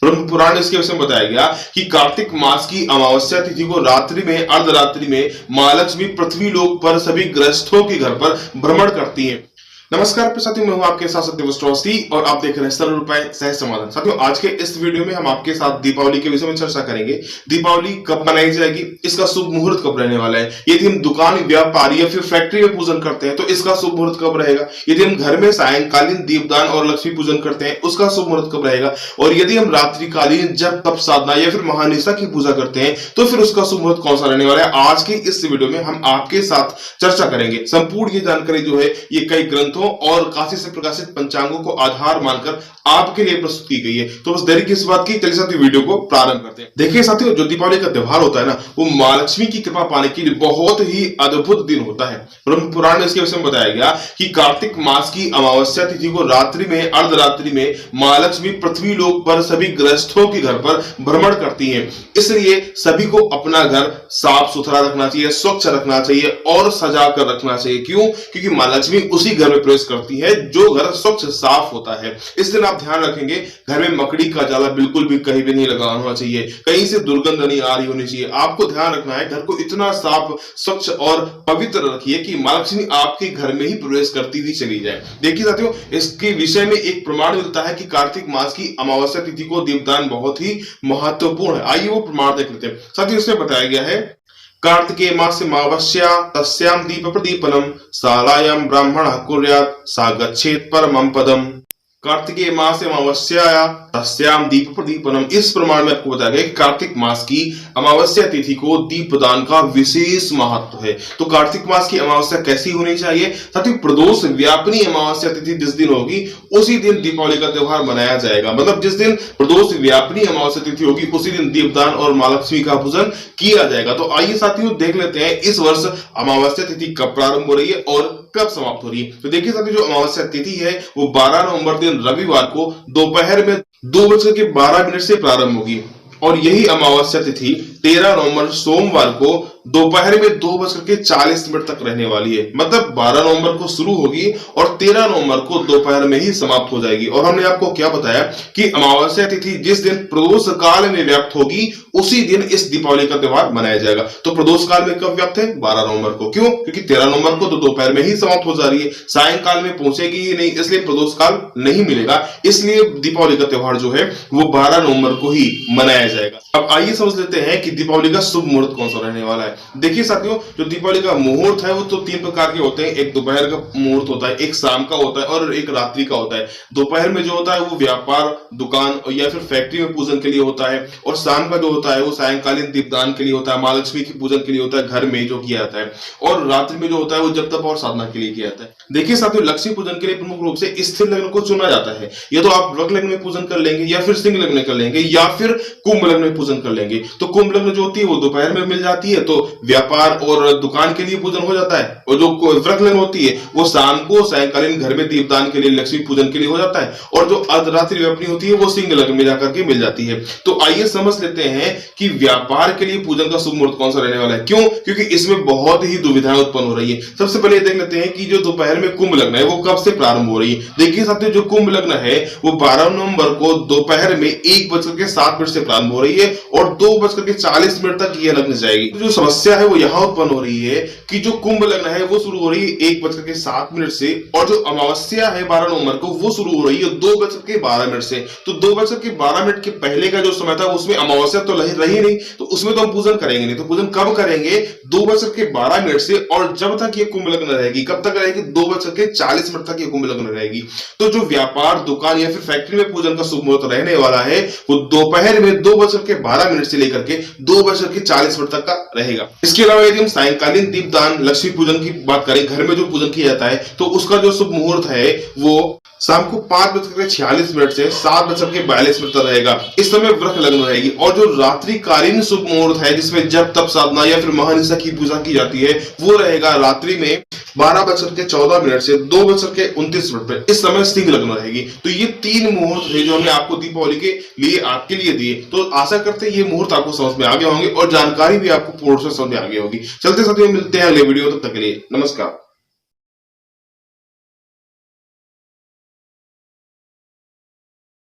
ब्रह्म पुराण इसके विषय में बताया गया कि कार्तिक मास की अमावस्या तिथि को रात्रि में अर्धरात्रि में मां लक्ष्मी पृथ्वी लोक पर सभी गृहस्थों के घर पर भ्रमण करती है। नमस्कार साथियों, मैं हूं आपके साथ सत्यवस्त्रवस्ती और आप देख रहे हैं सरल उपाय सहज समाधान। साथियों, आज के इस वीडियो में हम आपके साथ दीपावली के विषय में चर्चा करेंगे। दीपावली कब मनाई जाएगी, इसका शुभ मुहूर्त कब रहने वाला है, यदि हम दुकान, व्यापारी या फिर फैक्ट्री में पूजन करते हैं तो इसका शुभ मुहूर्त कब रहेगा, यदि हम घर में सायंकालीन दीपदान और लक्ष्मी पूजन करते हैं उसका शुभ मुहूर्त कब रहेगा, और यदि हम रात्रिकालीन जप तप साधना या फिर महानिशा की पूजा करते हैं तो फिर उसका शुभ मुहूर्त कौन सा रहने वाला है। आज के इस वीडियो में हम आपके साथ चर्चा करेंगे। संपूर्ण ये जानकारी जो है ये कई ग्रंथों और काशी से प्रकाशित पंचांगों को आधार मानकर आपके लिए प्रस्तुत की गई है। तो बस देरी किस बात की, चलिए साथियों वीडियो को प्रारंभ करते हैं। देखिए साथियों, जो दीपावली का त्योहार होता है ना, वो मां लक्ष्मी की कृपा पाने के लिए बहुत ही अद्भुत दिन होता है। ब्रह्म पुराण में इसके विषय में बताया गया कि कार्तिक मास की अमावस्या तिथि को रात्रि में अर्धरात्रि में मां लक्ष्मी पृथ्वी लोक पर सभी गृहस्थों के घर पर भ्रमण करती है। इसलिए सभी को अपना घर साफ सुथरा रखना चाहिए, स्वच्छ रखना चाहिए और सजा कर रखना चाहिए। क्यों? क्योंकि मां लक्ष्मी उसी घर में प्रवेश करती है जो घर स्वच्छ साफ होता है। इस दिन आप ध्यान रखेंगे, घर में मकड़ी का जाला बिल्कुल भी कहीं भी नहीं लगाना होना चाहिए, कहीं से दुर्गंध नहीं आ रही होनी चाहिए। आपको ध्यान रखना है, घर को इतना साफ स्वच्छ और पवित्र रखिए कि मां लक्ष्मी आपके घर में ही प्रवेश करती हुई चली जाए। देखिए साथियों, इसके विषय में एक प्रमाण मिलता है कि कार्तिक मास की अमावस्या तिथि को दीपदान बहुत ही महत्वपूर्ण है। आइए वो प्रमाण देख लेते हैं। साथियों, इसमें बताया गया है, कार्तिके मासे अमावस्या तस्याम दीप प्रदीपनम शालायाम ब्राह्मणः कुर्यात् सा गच्छेत् परमं पदम। कार्तिकेय मास अमावस्या तस्याम दीप प्रदीपनम, इस प्रमाण में आपको बताया गया कि कार्तिक मास की अमावस्या तिथि को दीपदान का विशेष महत्व है। तो कार्तिक मास की अमावस्या कैसी होनी चाहिए? साथियों, प्रदोष व्यापिनी अमावस्या तिथि जिस दिन होगी उसी दिन दीपावली का त्योहार मनाया जाएगा। मतलब जिस दिन प्रदोष व्यापिनी अमावस्या तिथि होगी उसी दिन दीपदान और मां लक्ष्मी का पूजन किया जाएगा। तो आइए साथियों देख लेते हैं इस वर्ष अमावस्या तिथि कब प्रारंभ हो रही है और कब समाप्त हो रही है। तो देखिए साथियों, जो अमावस्या तिथि है वो 12 नवंबर दिन रविवार को दोपहर में 2:12 से प्रारंभ होगी और यही अमावस्या तिथि 13 नवंबर सोमवार को दोपहर में 2:40 तक रहने वाली है। मतलब 12 नवंबर को शुरू होगी और 13 नवंबर को दोपहर में ही समाप्त हो जाएगी। और हमने आपको क्या बताया कि अमावस्या तिथि जिस दिन प्रदोष काल में व्याप्त होगी उसी दिन इस दीपावली का त्योहार मनाया जाएगा। तो प्रदोष काल में कब व्याप्त है? 12 नवंबर को। क्यों? क्योंकि 13 नवंबर को तो दोपहर में ही समाप्त हो जा रही है, सायंकाल में पहुंचेगी ही नहीं, इसलिए प्रदोष काल नहीं मिलेगा। इसलिए दीपावली का त्योहार जो है वो 12 नवंबर को ही मनाया जाएगा। अब आइए समझ लेते हैं कि दीपावली का शुभ मुहूर्त कौन सा रहने वाला है। देखिए साथियों, जो दीपावली का मुहूर्त है वो तो 3 प्रकार के होते हैं। एक दोपहर का मुहूर्त होता है, एक शाम का होता है और एक रात्रि का होता है। दोपहर में जो होता है वो व्यापार, दुकान या फिर फैक्ट्री में पूजन के लिए होता है, और शाम का जो होता है वो सायंकालीन दीपदान के लिए होता है, मां लक्ष्मी की पूजन के लिए होता है, घर में जो किया जाता है, और रात्रि में जो होता है वो जप तप और साधना के लिए किया जाता है। देखिए साथियों, लक्ष्मी पूजन के लिए प्रमुख रूप से स्थिर लग्न को चुना जाता है। या तो आप वृक लग्न में पूजन कर लेंगे, या फिर सिंह लग्न में कर लेंगे, या फिर कुंभ लग्न में पूजन कर लेंगे। तो कुंभ लग्न जो होती है वो दोपहर में मिल जाती है, तो व्यापार और दुकान के लिए पूजन हो जाता है, और जो वृक लग्न होती है वो शाम को सायंकालीन घर में दीपदान के लिए, लक्ष्मी पूजन के लिए हो जाता है, और जो अर्धरात्रि व्यापिनी होती है वो सिंह लग्न में जाकर के मिल जाती है। तो आइए समझ लेते हैं कि व्यापार के लिए पूजन का शुभ मुहूर्त कौन सा रहने वाला है। क्यों? क्योंकि इसमें बहुत ही दुविधाएं उत्पन्न हो रही है। सबसे पहले देख लेते हैं कि जो दोपहर में कुंभ लग्न है वो कब से प्रारंभ हो रही है। देखिए साथियों, जो कुंभ लग्न है वो 12 नवंबर को दोपहर में 1:07 से प्रारंभ हो रही है और 2:40 तक यह लग्न जाएगी। तो जो समस्या है वो यहाँ उत्पन्न हो रही है कि जो कुंभ लग्न है वो शुरू हो रही है 1:07 से, और जो अमावस्या है 12 नवंबर को वो शुरू हो रही है 2:12 से। तो 2:12 के पहले का जो समय था उसमें अमावस्या तो रही नहीं, तो उसमें तो हम पूजन करेंगे नहीं। तो पूजन कब करेंगे? 2:12 से, और जब तक ये कुंभ लग्न रहेगी, कब तक रहेगी? 2:40 तक ये कुंभ लग्न रहेगी। तो जो व्यापार, दुकान या फिर फैक्ट्री में पूजन का शुभ मुहूर्त रहने वाला है वो दोपहर में 2:12 से लेकर के 2:40 तक का रहेगा। इसके अलावा यदि हम सायंकालीन दीपदान, लक्ष्मी पूजन की बात करें, घर में जो पूजन किया जाता है, तो उसका जो शुभ मुहूर्त है वो शाम को 5:46 से 7:42 तक रहेगा। इस समय वृक लग्न रहेगी। और जो रात्रिकालीन शुभ मुहूर्त है जिसमें जप तप साधना या फिर महानिशा की पूजा की जाती है वो रहेगा रात्रि में 12:14 से 2:29 पर। इस समय सिंह लग्न रहेगी। तो ये 3 मुहूर्त है जो हमने आपको दीपावली के लिए आपके लिए दिए। तो आशा करते हैं ये मुहूर्त आपको समझ में आ गए होंगे और जानकारी भी आपको पूर्ण से समझ में आ गई होगी। चलते साथियों, मिलते हैं अगले वीडियो, तब तक के लिए नमस्कार।